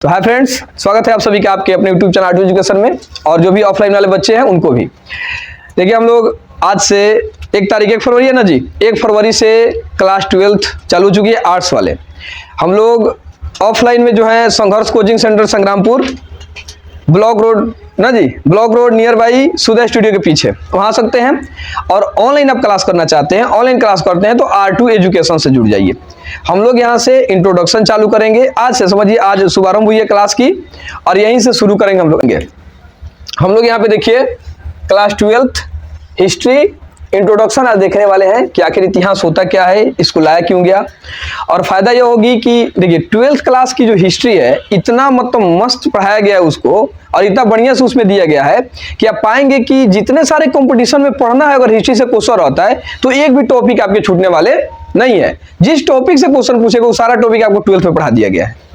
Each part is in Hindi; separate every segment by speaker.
Speaker 1: तो हाय फ्रेंड्स, स्वागत है आप सभी का आपके अपने यूट्यूब चैनल आर्ट एजुकेशन में, और जो भी ऑफलाइन वाले बच्चे हैं उनको भी। देखिए, हम लोग आज से 1 फरवरी है ना जी, 1 फरवरी से क्लास 12th चालू हो चुकी है आर्ट्स वाले। हम लोग ऑफलाइन में जो है Sangharsh coaching centre Sangrampur block road ना जी, block road near by Sudha studio के पीछे वहाँ आ सकते हैं। और ऑनलाइन आप क्लास करना चाहते हैं, ऑनलाइन क्लास करते हैं तो R2 एजुकेशन से जुड़ जाइए। हम लोग यहाँ से इंट्रोडक्शन चालू करेंगे आज से, समझिए आज शुभारंभ हुई है क्लास की और यहीं से शुरू करेंगे हम लोग यहाँ पे देखिए क्लास 12th हिस्ट्री इंट्रोडक्शन आज देखने वाले हैं कि आखिर इतिहास होता क्या है, इसको लाया क्यों गया। और फायदा यह होगी कि देखिए 12th क्लास की जो हिस्ट्री है इतना मतलब मस्त पढ़ाया गया है उसको, और इतना बढ़िया से उसमें दिया गया है कि आप पाएंगे कि जितने सारे कंपटीशन में पढ़ना है अगर हिस्ट्री से क्वेश्चन रहता है तो एक भी टॉपिक आपके छूटने वाले नहीं है। जिस टॉपिक से क्वेश्चन पूछेगा वो सारा टॉपिक आपको 12th में पढ़ा दिया गया है।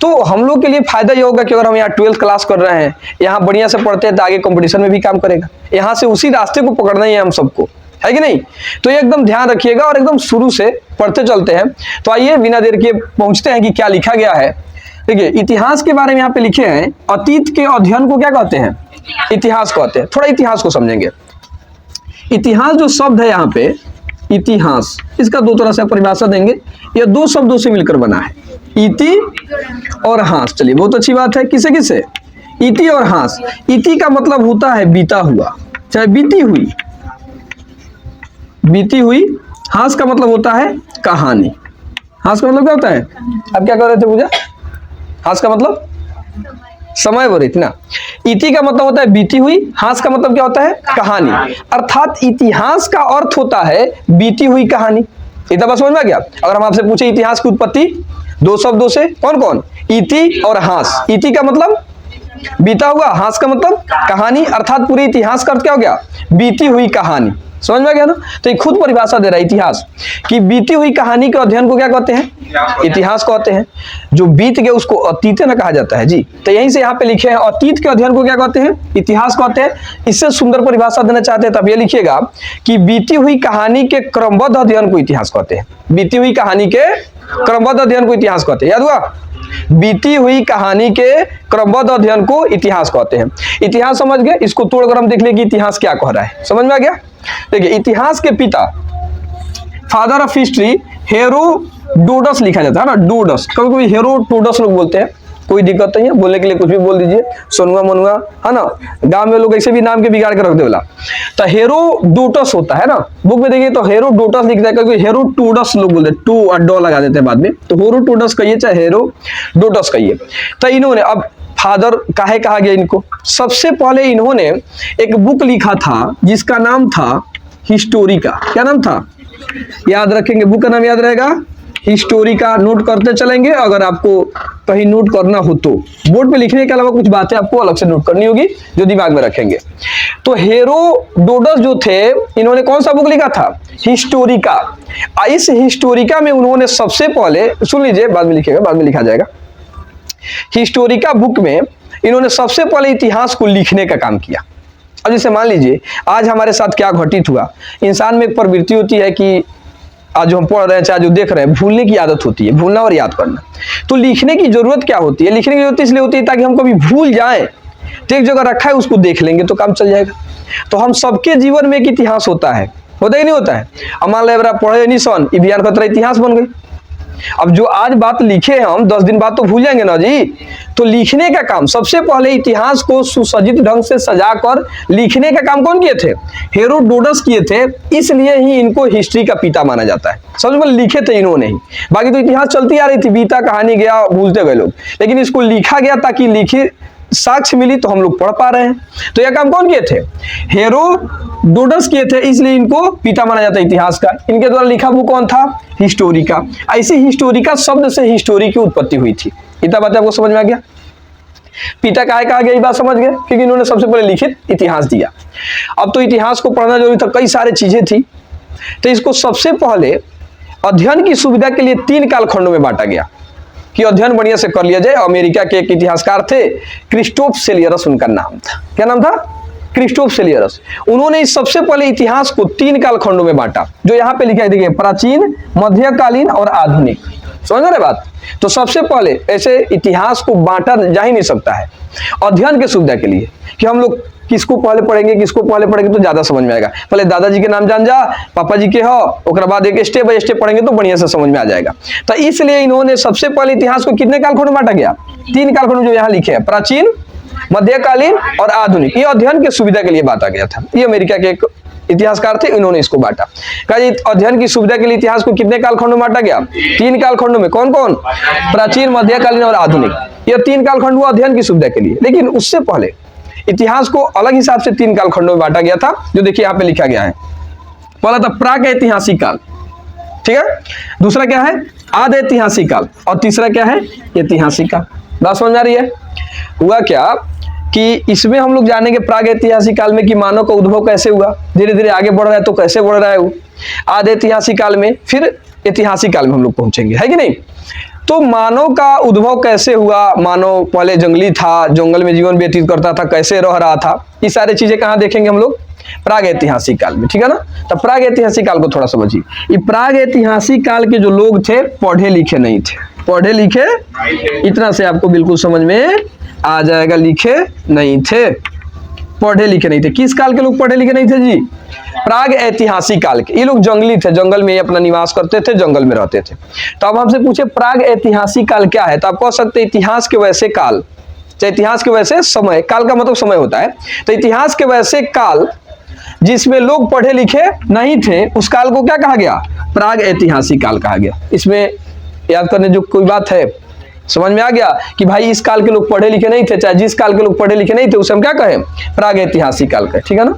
Speaker 1: तो हम लोग के लिए फायदा ये होगा कि अगर हम यहाँ 12th क्लास कर रहे हैं, यहाँ बढ़िया से पढ़ते हैं तो आगे कंपटीशन में भी काम करेगा। यहाँ से उसी रास्ते को पकड़ना ही है हम सबको, है कि नहीं। तो ये एकदम ध्यान रखिएगा और एकदम शुरू से पढ़ते चलते हैं। तो आइए बिना देर के पहुंचते हैं कि क्या लिखा गया है। देखिए, इतिहास के बारे में यहाँ पे लिखे हैं, अतीत के अध्ययन को क्या कहते हैं? इतिहास कहते हैं। थोड़ा इतिहास को समझेंगे। इतिहास जो शब्द है यहाँ पे, इतिहास, इसका दो तरह से परिभाषा देंगे। यह दो शब्दों से मिलकर बना है, इति और हास। चलिए, बहुत अच्छी बात है। किसे किसे? इति और हास। इति का मतलब होता है बीता हुआ, चाहे बीती हुई, बीती हुई। हास का मतलब होता है कहानी। हास का मतलब क्या होता है? अब क्या कर रहे थे पूजा? हास का मतलब समय बोल रही थी ना। इति का मतलब होता है बीती हुई, हास का मतलब क्या होता है? कहानी। अर्थात इतिहास का अर्थ होता है बीती हुई कहानी। इतना बात समझ में आ गया? अगर हम आपसे पूछे इतिहास की उत्पत्ति दो शब्दों से, कौन कौन? इति और हास। इति का मतलब बीता हुआ, हास का मतलब कहानी। अर्थात पूरे इतिहास का अर्थ क्या हो गया? बीती हुई कहानी। समझ में आ गया ना। तो ये खुद परिभाषा दे रहा है इतिहास कि बीती हुई कहानी के अध्ययन को क्या कहते हैं? इतिहास कहते हैं। जो बीत गया उसको अतीत न कहा जाता है जी। तो यहीं से यहाँ पे लिखे हैं अतीत के अध्ययन को क्या कहते हैं? इतिहास कहते हैं। इससे सुंदर परिभाषा देना चाहते हैं तब ये लिखिएगा कि बीती हुई कहानी के क्रमबद्ध अध्ययन को इतिहास कहते हैं। बीती हुई कहानी के क्रमबद्ध अध्ययन को इतिहास कहते हैं। याद हुआ? बीती हुई कहानी के क्रमबद्ध अध्ययन को इतिहास कहते हैं। इतिहास समझ गए? इसको तोड़कर हम देख ले कि इतिहास क्या कह रहा है। समझ में आ गया? देखिए, इतिहास के पिता, फादर ऑफ हिस्ट्री, हेरोडोटस लिखा जाता है ना, डोडस। कभी कभी हेरोडोटस लोग बोलते हैं, कोई दिक्कत नहीं है, बोलने के लिए कुछ भी बोल दीजिए, सोनुआ मनुआ, है ना। गांव में लोग ऐसे भी नाम के बिगाड़ के रख देला। तो हेरोडोटस होता है ना, बुक में देखिए तो हेरोडोटस लिखता है, कभी हेरोटोडस लोग बोलते हैं, टू और डॉ लगा देते हैं बाद में। तो हेरोटोडस कहिए चाहे हेरोडोटस कहिए। तो इन्होंने, अब फादर काहे कहा गया इनको? सबसे पहले इन्होंने एक बुक लिखा था जिसका नाम था हिस्टोरिका। क्या नाम था? याद रखेंगे, बुक का नाम याद रहेगा, हिस्टोरिका। नोट करते चलेंगे, अगर आपको कहीं नोट करना हो तो बोर्ड पे लिखने के अलावा कुछ बातें आपको अलग से नोट करनी होगी जो दिमाग में रखेंगे। तो हेरोडोटस जो थे, इन्होंने कौन सा बुक लिखा था? हिस्टोरिका। इस हिस्टोरिका में उन्होंने सबसे पहले, सुन लीजिए, बाद में लिखेगा, बाद में लिखा जाएगा। हिस्टोरिका बुक में इन्होंने सबसे पहले इतिहास को लिखने का काम किया। अब जैसे मान लीजिए आज हमारे साथ क्या घटित हुआ। इंसान में एक प्रवृत्ति होती है कि आज जो हम पढ़ रहे हैं चाहे जो देख रहे हैं, भूलने की आदत होती है, भूलना और याद करना। तो लिखने की जरूरत क्या होती है? लिखने की जरूरत इसलिए होती है ताकि हम कभी भूल जाएं तो एक जगह रखा है उसको देख लेंगे तो काम चल जाएगा। तो हम सबके जीवन में एक इतिहास होता है ही नहीं होता है। अब मान लो पढ़े नहीं सन, बयान खतरा इतिहास बन गई। अब जो आज बात लिखे हम 10 दिन बाद तो भूल जाएंगे ना जी। तो लिखने का काम, सबसे पहले इतिहास को सुसज्जित ढंग से सजाकर लिखने का काम कौन किए थे? हेरोडोटस किए थे। इसलिए ही इनको हिस्ट्री का पिता माना जाता है। सबसे पहले लिखे थे इन्होंने ही। बाकी तो इतिहास चलती आ रही थी, बीता कहानी गया, भूलते गए लोग, लेकिन इसको लिखा गया ताकि लिखी साक्ष्य मिली तो हम लोग पढ़ पा रहे हैं। तो यह काम कौन किए थे? हेरोडोटस किए थे, इसलिए इनको पिता माना जाता है इतिहास का। इनके द्वारा लिखा बुक कौन था? हिस्टोरिका। ऐसी हिस्टोरिका शब्द से हिस्टोरी की उत्पत्ति हुई थी। इतना बात आपको समझ में आ गया? पिता काहे कहा गया, ये बात समझ गए, क्योंकि इन्होंने सबसे पहले लिखित इतिहास दिया। अब तो इतिहास को पढ़ना जरूरी था, कई सारी चीजें थी। तो इसको सबसे पहले अध्ययन की सुविधा के लिए 3 कालखंडों में बांटा गया कि अध्ययन बढ़िया से कर लिया जाए। अमेरिका के एक इतिहासकार थे, क्रिस्टोफ सेलियरस उनका नाम था। क्या नाम था? क्रिस्टोफ सेलियरस। उन्होंने इस सबसे पहले इतिहास को 3 कालखंडों में बांटा जो यहाँ पे लिखा है। देखिए, प्राचीन, मध्यकालीन और आधुनिक। समझ रहे बात। तो सबसे पहले ऐसे इतिहास को बांटा जा ही नहीं सकता है अध्ययन के सुविधा के लिए कि हम लोग किसको पहले पढ़ेंगे तो ज्यादा समझ में आएगा। पहले दादाजी के नाम जान जा, पापा जी के हो, उसके बाद एक स्टेप बाय स्टेप पढ़ेंगे तो बढ़िया से समझ में आ जाएगा। तो इसलिए इन्होंने सबसे पहले इतिहास को कितने कालखंड में बांटा गया? 3 कालखंड जो यहाँ लिखे हैं, प्राचीन, मध्यकालीन और आधुनिक। ये अध्ययन की सुविधा के लिए बांटा गया था। ये अमेरिका के एक इतिहासकार थे, इन्होंने इसको बांटा। कहा अध्ययन की सुविधा के लिए इतिहास को कितने कालखंडों में बांटा गया? 3 कालखंडों में। कौन कौन? प्राचीन, मध्यकालीन और आधुनिक। ये 3 कालखंड हुआ अध्ययन की सुविधा के लिए। लेकिन उससे पहले इतिहास को अलग हिसाब से 3 कालखंडों में बांटा गया था, जो देखिए यहाँ पे लिखा गया है। पहला था प्राग ऐतिहासिक काल, ठीक है। दूसरा क्या है? आद ऐतिहासिक काल। और तीसरा क्या है? ऐतिहासिक काल। बात समझ आ रही है? हुआ क्या कि इसमें हम लोग जानेंगे प्राग ऐतिहासिक काल में कि मानव का उद्भव कैसे हुआ, धीरे धीरे आगे बढ़ रहा है तो कैसे बढ़ रहा है वो। आद ऐतिहासिक काल में, फिर ऐतिहासिक काल में हम लोग पहुंचेंगे, है कि नहीं। तो मानव का उद्भव कैसे हुआ, मानव पहले जंगली था, जंगल में जीवन व्यतीत करता था, कैसे रह रहा था, ये सारी चीजें कहाँ देखेंगे हम लोग? प्राग ऐतिहासिक काल में, ठीक है ना। तो प्राग ऐतिहासिक काल को थोड़ा समझिए। ये प्राग ऐतिहासिक काल के जो लोग थे पढ़े लिखे नहीं थे, पढ़े लिखे, इतना से आपको बिल्कुल समझ में आ जाएगा, लिखे नहीं थे, पढ़े लिखे नहीं थे। किस काल के लोग पढ़े लिखे नहीं थे जी? प्राग ऐतिहासिक काल के। ये लोग जंगली थे, जंगल में अपना निवास करते थे, जंगल में रहते थे। तो अब हमसे पूछे प्राग ऐतिहासिक काल क्या है, तो आप कह सकते हैं इतिहास के वैसे काल, चाहे इतिहास के वैसे समय, काल का मतलब समय होता है। तो इतिहास के वैसे काल जिसमें लोग पढ़े लिखे नहीं थे, उस काल को क्या कहा गया? प्राग ऐतिहासिक काल कहा गया। इसमें याद करने जो कोई बात है, समझ में आ गया कि भाई इस काल के लोग पढ़े लिखे नहीं थे, चाहे जिस काल के लोग पढ़े लिखे नहीं थे उसे हम क्या कहें? प्राग ऐतिहासिक काल कहें, ठीक है ना।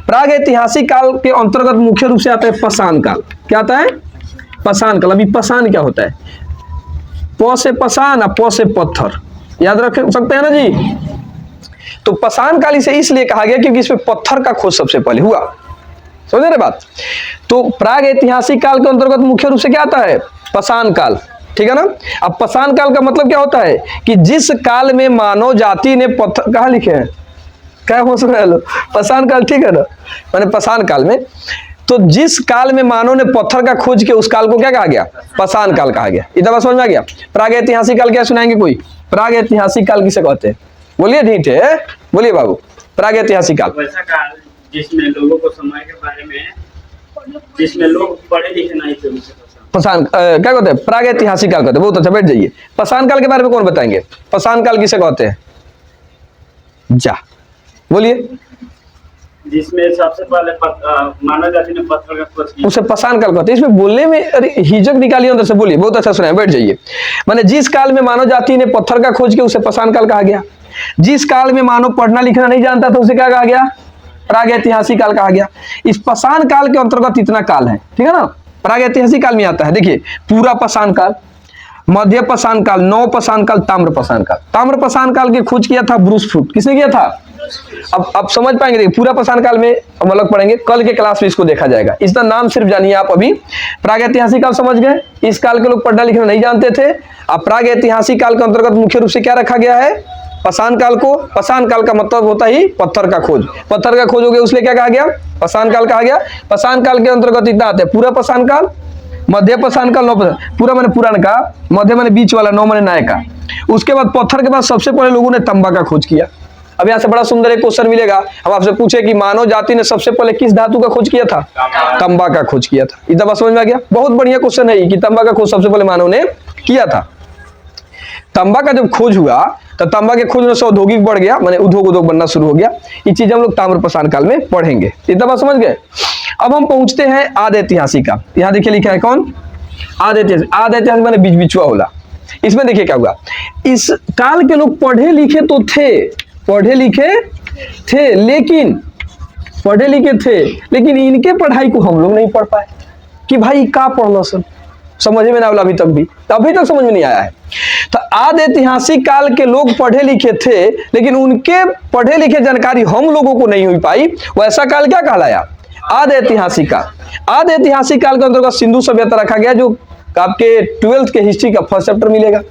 Speaker 1: प्राग ऐतिहासिक काल के अंतर्गत मुख्य रूप से आता है पाषाण काल। क्या आता है? पाषाण काल। अभी पाषाण क्या होता है? प से पाषाण और प से पत्थर, याद रख सकते हैं ना जी। तो पाषाण काल इसे इसलिए कहा गया क्योंकि इसमें पत्थर का खोज सबसे पहले हुआ, समझ रहे बात। तो प्राग ऐतिहासिक काल के अंतर्गत मुख्य रूप से क्या आता है? पाषाण काल, ठीक है ना। अब पाषाण काल का मतलब क्या होता है कि जिस काल में मानव जाति ने पत्थर, कहाँ लिखे हैं, क्या हो सकता है पाषाण काल, ठीक है ना, मैंने पाषाण काल में। तो जिस काल में मानव ने पत्थर का खोज किया उस काल को क्या कहा गया? पाषाण काल कहा गया। इतना समझ में आ गया। प्राग ऐतिहासिक काल क्या सुनाएंगे कोई? प्राग ऐतिहासिक काल किसे कहते हैं? बोलिए ठीक है, बोलिए बाबू। प्राग ऐतिहासिक काल
Speaker 2: वैसा काल जिसमें लोगों को समय के बारे में, जिसमें लोग पढ़े लिखे नहीं थे, उनसे
Speaker 1: पाषाण क्या कहते हैं? प्राग ऐतिहासिक काल कहते हैं। बहुत अच्छा, बैठ जाइए। पाषाण काल के बारे में कौन बताएंगे? पाषाण काल किसे कहते हैं? जा बोलिए।
Speaker 2: जिसमें सबसे पहले मानव जाति ने पत्थर का खोज किया,
Speaker 1: उसे पाषाण काल कहते हैं। इसमें बोलने में अरे हिचक निकालिए अंदर से, बोलिए। बहुत अच्छा सुना है, बैठ जाइए। माने जिस काल में मानव जाति ने पत्थर का खोज किया उसे पाषाण काल कहा गया। जिस काल में मानव पढ़ना लिखना नहीं जानता था उसे क्या कहा गया? प्राग ऐतिहासिक काल कहा गया। इस पाषाण काल के अंतर्गत इतना काल है, ठीक है ना। प्राग ऐतिहासिक काल में आता है, देखिए, पूरा पाषाण काल, मध्य पाषाण काल, नव पाषाण काल, ताम्र पाषाण काल। ताम्र पाषाण काल की खोज किया था ब्रूस फूट। किसने किया था? अब समझ पाएंगे। देखिए, पूरा पाषाण काल में हम अलग पढ़ेंगे, कल के क्लास में इसको देखा जाएगा। इसका नाम सिर्फ जानिए आप। अभी प्राग ऐतिहासिक काल समझ गए, इस काल के लोग पढ़ना लिखना नहीं जानते थे। अब प्राग ऐतिहासिक काल के अंतर्गत मुख्य रूप से क्या रखा गया है? पाषाण काल को। पाषाण काल का मतलब होता ही पत्थर का खोज। पत्थर का खोज हो गया, उसलिए क्या कहा गया? पाषाण काल कहा गया। पाषाण काल के अंतर्गत इतना आता है, पूरा पाषाण काल, मध्य पाषाण काल, नव पाषाण। पूरा मैंने पुरान का, मध्य मैंने बीच वाला, नव मैंने नए का। उसके बाद पत्थर के बाद सबसे पहले लोगों ने तांबा का खोज किया। अब यहाँ से बड़ा सुंदर एक क्वेश्चन मिलेगा, हम आपसे पूछे कि मानव जाति ने सबसे पहले किस धातु का खोज किया था? तांबा का खोज किया था। इतना बात समझ में आ गया। बहुत बढ़िया क्वेश्चन है कि तांबा का खोज सबसे पहले मानव ने किया था। तांबा का जब खोज हुआ तो तांबा के खोज में से औद्योगिक बढ़ गया, माने उद्योग बनना शुरू हो गया। ये चीज हम लोग ताम्र पाषाण काल में पढ़ेंगे। इतना बात समझ गए। अब हम पहुंचते हैं आद ऐतिहासिक काल। यहाँ देखिए लिखा है कौन? आद ऐतिहासिक। आद ऐतिहासिक माने बीच बिचुआ होला। इसमें देखिए क्या हुआ, इस काल के लोग पढ़े लिखे तो थे, पढ़े लिखे थे, लेकिन पढ़े लिखे थे लेकिन इनके पढ़ाई को हम लोग नहीं पढ़ पाए कि भाई का पढ़ लो, सब समझ में ना आया अभी तक भी, अभी तक समझ में नहीं आया है। तो आद ऐतिहासिक काल के लोग पढ़े लिखे थे लेकिन उनके पढ़े लिखे जानकारी हम लोगों को नहीं हो पाई, वैसा काल क्या कहलाया? आद ऐतिहासिक काल। आद ऐतिहासिक काल के अंतर्गत सिंधु सभ्यता रखा गया, जो आपके 12th के हिस्ट्री का फर्स्ट चैप्टर मिलेगा।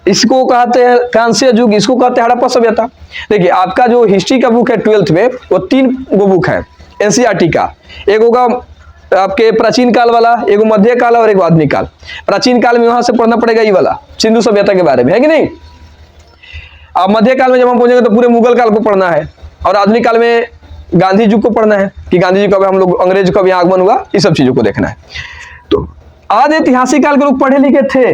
Speaker 1: इसको कहते हैं कांस्य युग, इसको कहते हैं हड़प्पा सभ्यता। देखिए, आपका जो हिस्ट्री का बुक है 12th में, वो 3 बुक है एनसीईआरटी का। एक होगा आपके प्राचीन काल वाला, एगो मध्य काल और एगो आधुनिक काल। प्राचीन काल में वहां से पढ़ना पड़ेगा ये वाला सिंधु सभ्यता के बारे में, है कि नहीं। अब मध्य काल में जब हम पहुंचेंगे तो पूरे मुगल काल को पढ़ना है, और आधुनिक काल में गांधी जी को पढ़ना है कि गांधी जी कब हम लोग अंग्रेज कब यहाँ आगमन हुआ, ये सब चीजों को देखना है। तो आधे ऐतिहासिक काल के लोग पढ़े लिखे थे,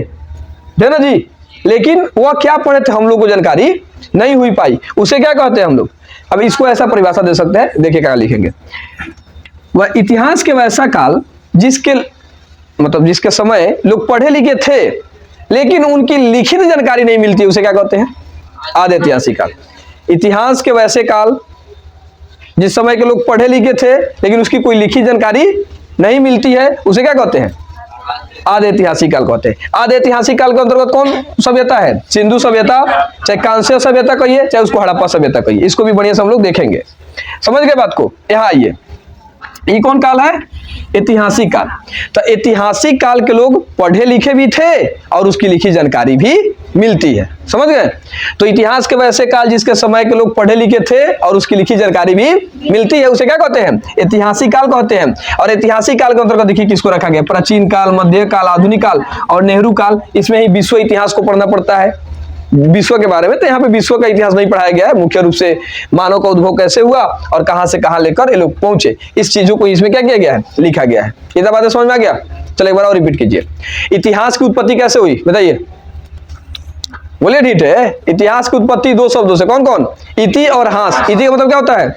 Speaker 1: है ना जी, लेकिन वह क्या पढ़े थे हम लोग को जानकारी नहीं हुई पाई, उसे क्या कहते हैं हम लोग। अब इसको ऐसा परिभाषा दे सकते हैं, देखिए क्या लिखेंगे। वह इतिहास के वैसा काल जिसके मतलब जिसके समय लोग पढ़े लिखे थे लेकिन उनकी लिखित जानकारी नहीं मिलती, उसे क्या कहते हैं, आधे ऐतिहासिक काल। इतिहास के वैसे काल जिस समय के लोग पढ़े लिखे थे लेकिन उसकी कोई लिखित जानकारी नहीं मिलती है, उसे क्या कहते हैं, आधे ऐतिहासिक काल कहते हैं। आधे ऐतिहासिक काल के अंतर्गत कौन सभ्यता है, सिंधु सभ्यता, चाहे कांस्य सभ्यता कहिए चाहे उसको हड़प्पा सभ्यता कहिए, इसको भी बढ़िया से हम लोग देखेंगे। समझ गए बात को। यहाँ आइए, ये कौन काल है, ऐतिहासिक काल। तो ऐतिहासिक काल के लोग पढ़े लिखे भी थे और उसकी लिखी जानकारी भी मिलती है, समझ गए। तो इतिहास के वैसे काल जिसके समय के लोग पढ़े लिखे थे और उसकी लिखी जानकारी भी मिलती है, उसे क्या कहते हैं, ऐतिहासिक काल कहते हैं। और ऐतिहासिक काल के अंतर्गत देखिए किसको रखा गया, प्राचीन काल, मध्य काल, आधुनिक काल और नेहरू काल। इसमें ही विश्व इतिहास को पढ़ना पड़ता है, विश्व के बारे में। तो यहाँ पे विश्व का इतिहास नहीं पढ़ाया गया है, मुख्य रूप से मानव का उद्भव कैसे हुआ और कहां से कहां लेकर ये लोग पहुंचे, इस चीजों को इसमें क्या किया गया है, लिखा गया है। इतना बातें समझ में आ गया। चलो एक बार और रिपीट कीजिए, इतिहास की उत्पत्ति कैसे हुई बताइए, बोलिए ठीक है। इतिहास की उत्पत्ति दो शब्दों से, कौन कौन, इति और हास। इति का मतलब क्या होता है,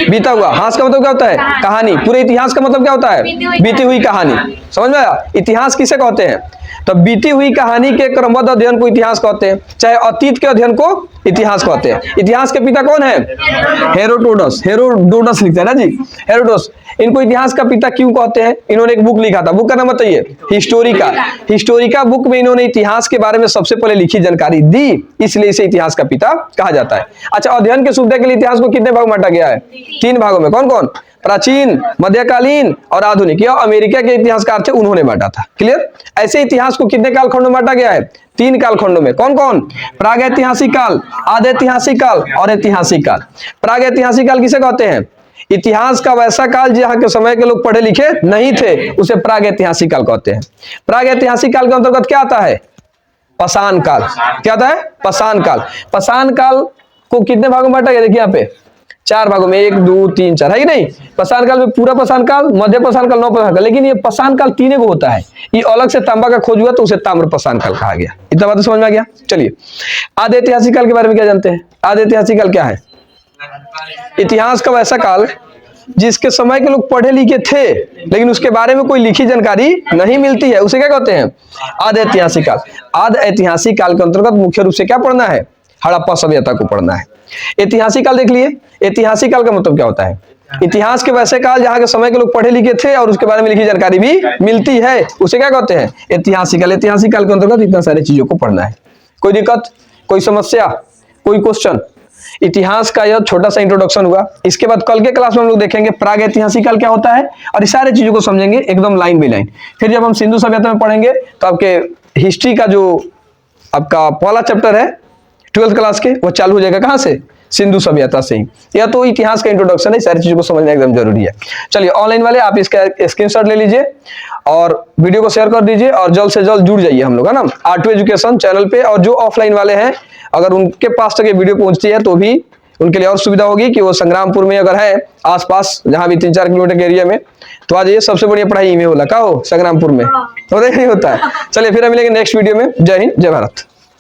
Speaker 1: बीता हुआ। हास का मतलब क्या होता है, कहानी। पूरे इतिहास का मतलब क्या होता है, बीती हुई कहानी। समझ में आया। इतिहास किसे कहते हैं, तो बीती हुई कहानी के क्रमबद्ध अध्ययन को इतिहास कहते हैं, चाहे अतीत के अध्ययन को इतिहास कहते हैं। इतिहास के पिता कौन है, हेरोडोटस। हेरोडोटस लिखते हैं ना जी, हेरोडोटस। इनको इतिहास का पिता क्यों कहते हैं, इन्होंने एक बुक लिखा था, बुक का नाम बताइए, हिस्टोरिका। हिस्टोरिका बुक में इन्होंने इतिहास के बारे में सबसे पहले लिखी जानकारी दी, इसलिए इसे इतिहास का पिता कहा जाता है। अच्छा, अध्ययन के सुविधा के लिए इतिहास को कितने भाग में बांटा गया है, 3 भागों में। कौन कौन, प्राचीन, मध्यकालीन और आधुनिक। यह अमेरिका के इतिहासकार थे, उन्होंने बांटा था। क्लियर। ऐसे इतिहास को कितने कालखंडों में बांटा गया है, 3 कालखंडों में। कौन कौन, प्राग ऐतिहासिक काल, आधे ऐतिहासिक काल और ऐतिहासिक काल। प्राग ऐतिहासिक काल किसे कहते हैं, इतिहास का वैसा काल जहां के समय के लोग पढ़े लिखे नहीं थे, उसे प्राग ऐतिहासिक काल कहते हैं। प्राग ऐतिहासिक काल के अंतर्गत क्या आता है, पाषाण काल। क्या आता है, पाषाण काल। पाषाण काल को कितने भागों में बांटा गया, देखिए यहाँ पे 4 भागों में, 1 2 3 4, है कि नहीं। पाषाण काल में पूरा पाषाण काल, मध्य पाषाण काल, नव पाषाण काल। लेकिन ये पाषाण काल 3 को होता है, ये अलग से तांबा का खोज हुआ तो उसे ताम्र पाषाण काल कहा गया। इतना बात समझ में आ गया। चलिए, आधे ऐतिहासिक काल के बारे में क्या जानते हैं। आधे ऐतिहासिक काल क्या है, इतिहास का वैसा काल जिसके समय के लोग पढ़े लिखे थे लेकिन उसके बारे में कोई लिखी जानकारी नहीं मिलती है, उसे क्या कहते हैं, आधे ऐतिहासिक काल। आधे ऐतिहासिक काल के अंतर्गत मुख्य रूप से क्या पढ़ना है, हड़प्पा सभ्यता को पढ़ना है। ऐतिहासिक काल देख लिए, ऐतिहासिक काल का मतलब क्या होता है, इतिहास के वैसे काल जहां के समय के लोग पढ़े लिखे थे और उसके बारे में लिखी जानकारी भी मिलती है, उसे क्या कहते हैं, ऐतिहासिक काल। ऐतिहासिक काल के अंतर्गत इतना सारी चीजों को पढ़ना है। कोई दिक्कत, कोई समस्या, कोई क्वेश्चन। इतिहास का यह छोटा सा इंट्रोडक्शन हुआ। इसके बाद कल के क्लास में हम लोग देखेंगे प्राग ऐतिहासिक काल क्या होता है और इस सारी चीजों को समझेंगे एकदम लाइन बाई लाइन। फिर जब हम सिंधु सभ्यता में पढ़ेंगे तो आपके हिस्ट्री का जो आपका पहला चैप्टर है 12th क्लास के, वो चालू हो जाएगा कहाँ से, सिंधु सभ्यता से ही। यह तो इतिहास का इंट्रोडक्शन है, सारी चीजों को समझना एकदम जरूरी है। चलिए, ऑनलाइन वाले आप इसका स्क्रीनशॉट ले लीजिए और वीडियो को शेयर कर दीजिए और जल्द से जल्द जुड़ जाइए हम लोग, है ना, R2 एजुकेशन चैनल पे। और जो ऑफलाइन वाले हैं, अगर उनके पास तक ये वीडियो पहुंचती है तो भी उनके लिए और सुविधा होगी कि वो संग्रामपुर में अगर है आसपास, जहां भी 3-4 किलोमीटर के एरिया में, तो आज ये सबसे बढ़िया पढ़ाई में होला का हो, संग्रामपुर में होता है नहीं होता है। चलिए, फिर हम मिलेंगे नेक्स्ट वीडियो में। जय हिंद, जय भारत।